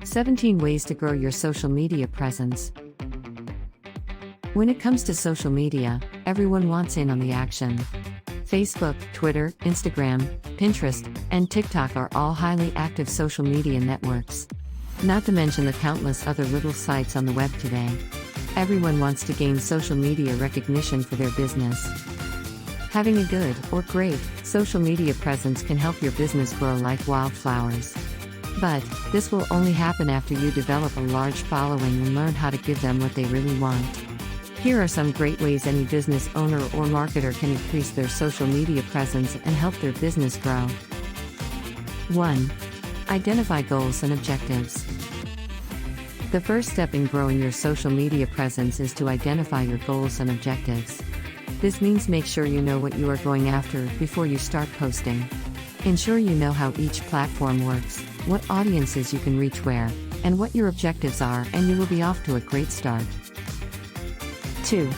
17 Ways to Grow Your Social Media Presence. When it comes to social media, everyone wants in on the action. Facebook, Twitter, Instagram, Pinterest, and TikTok are all highly active social media networks. Not to mention the countless other little sites on the web today. Everyone wants to gain social media recognition for their business. Having a good, or great, social media presence can help your business grow like wildflowers. But, this will only happen after you develop a large following and learn how to give them what they really want. Here are some great ways any business owner or marketer can increase their social media presence and help their business grow. 1. Identify goals and objectives. The first step in growing your social media presence is to identify your goals and objectives. This means make sure you know what you are going after before you start posting. Ensure you know how each platform works, what audiences you can reach where, and what your objectives are, and you will be off to a great start. 2.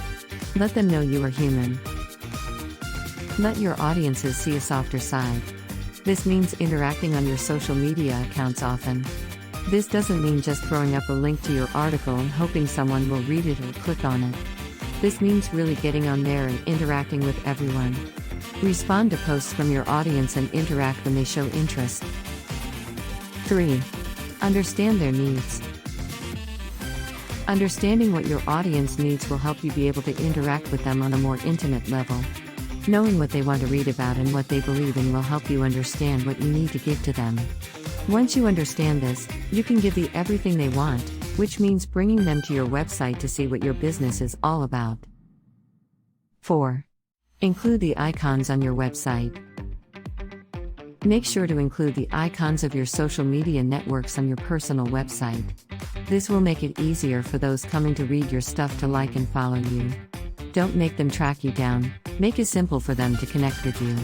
Let them know you are human. Let your audiences see a softer side. This means interacting on your social media accounts often. This doesn't mean just throwing up a link to your article and hoping someone will read it or click on it. This means really getting on there and interacting with everyone. Respond to posts from your audience and interact when they show interest. 3. Understand their needs. Understanding what your audience needs will help you be able to interact with them on a more intimate level. Knowing what they want to read about and what they believe in will help you understand what you need to give to them. Once you understand this, you can give them everything they want, which means bringing them to your website to see what your business is all about. 4. Include the icons on your website. Make sure to include the icons of your social media networks on your personal website. This will make it easier for those coming to read your stuff to like and follow you. Don't make them track you down, make it simple for them to connect with you.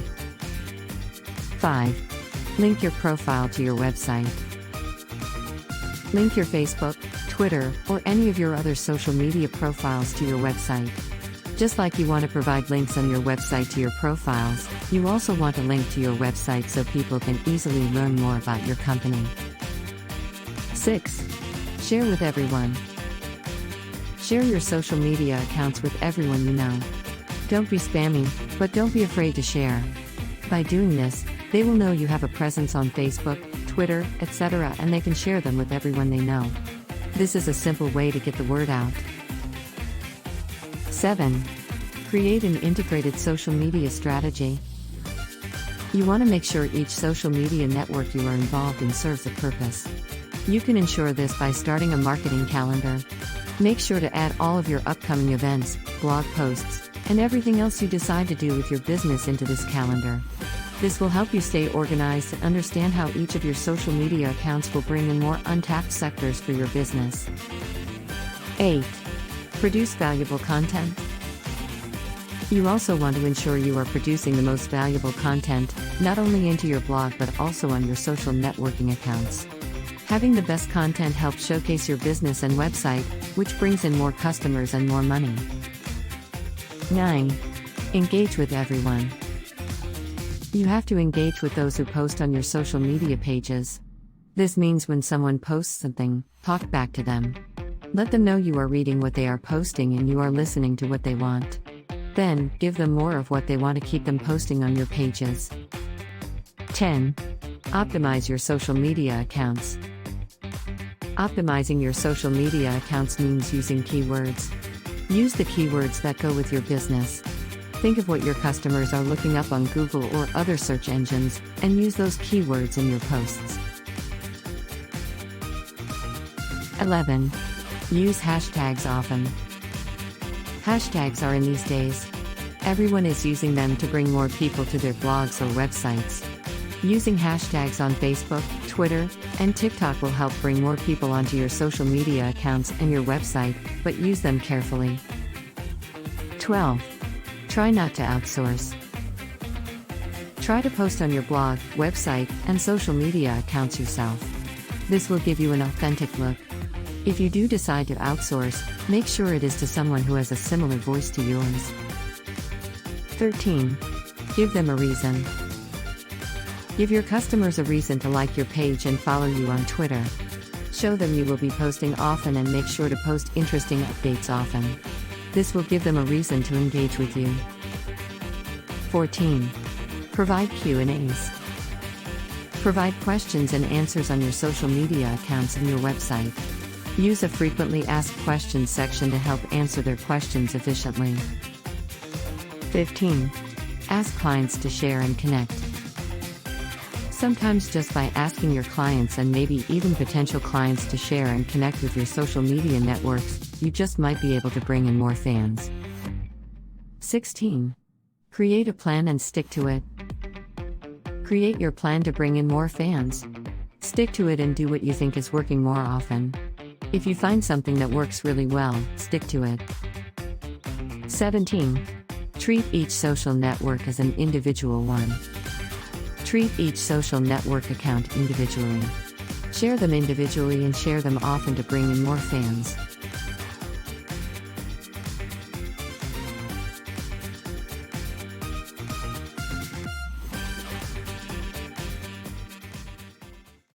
5. Link your profile to your website. Link your Facebook, Twitter, or any of your other social media profiles to your website. Just like you want to provide links on your website to your profiles, you also want a link to your website so people can easily learn more about your company. 6. Share with everyone. Share your social media accounts with everyone you know. Don't be spammy, but don't be afraid to share. By doing this, they will know you have a presence on Facebook, Twitter, etc., and they can share them with everyone they know. This is a simple way to get the word out. 7. Create an integrated social media strategy. You want to make sure each social media network you are involved in serves a purpose. You can ensure this by starting a marketing calendar. Make sure to add all of your upcoming events, blog posts, and everything else you decide to do with your business into this calendar. This will help you stay organized and understand how each of your social media accounts will bring in more untapped sectors for your business. 8. Produce valuable content. You also want to ensure you are producing the most valuable content, not only into your blog but also on your social networking accounts. Having the best content helps showcase your business and website, which brings in more customers and more money. 9. Engage with everyone. You have to engage with those who post on your social media pages. This means when someone posts something, talk back to them. Let them know you are reading what they are posting and you are listening to what they want. Then, give them more of what they want to keep them posting on your pages. 10. Optimize your social media accounts. Optimizing your social media accounts means using keywords. Use the keywords that go with your business. Think of what your customers are looking up on Google or other search engines, and use those keywords in your posts. 11. Use hashtags often. Hashtags are in these days. Everyone is using them to bring more people to their blogs or websites. Using hashtags on Facebook, Twitter, and TikTok will help bring more people onto your social media accounts and your website, but use them carefully. 12. Try not to outsource. Try to post on your blog, website, and social media accounts yourself. This will give you an authentic look. If you do decide to outsource, make sure it is to someone who has a similar voice to yours. 13. Give them a reason. Give your customers a reason to like your page and follow you on Twitter. Show them you will be posting often and make sure to post interesting updates often. This will give them a reason to engage with you. 14. Provide Q&As. Provide questions and answers on your social media accounts and your website. Use a frequently asked questions section to help answer their questions efficiently. 15. Ask clients to share and connect. Sometimes just by asking your clients and maybe even potential clients to share and connect with your social media networks, you just might be able to bring in more fans. 16. Create a plan and stick to it. Create your plan to bring in more fans. Stick to it and do what you think is working more often. If you find something that works really well, stick to it. 17. Treat each social network as an individual one. Treat each social network account individually. Share them individually and share them often to bring in more fans.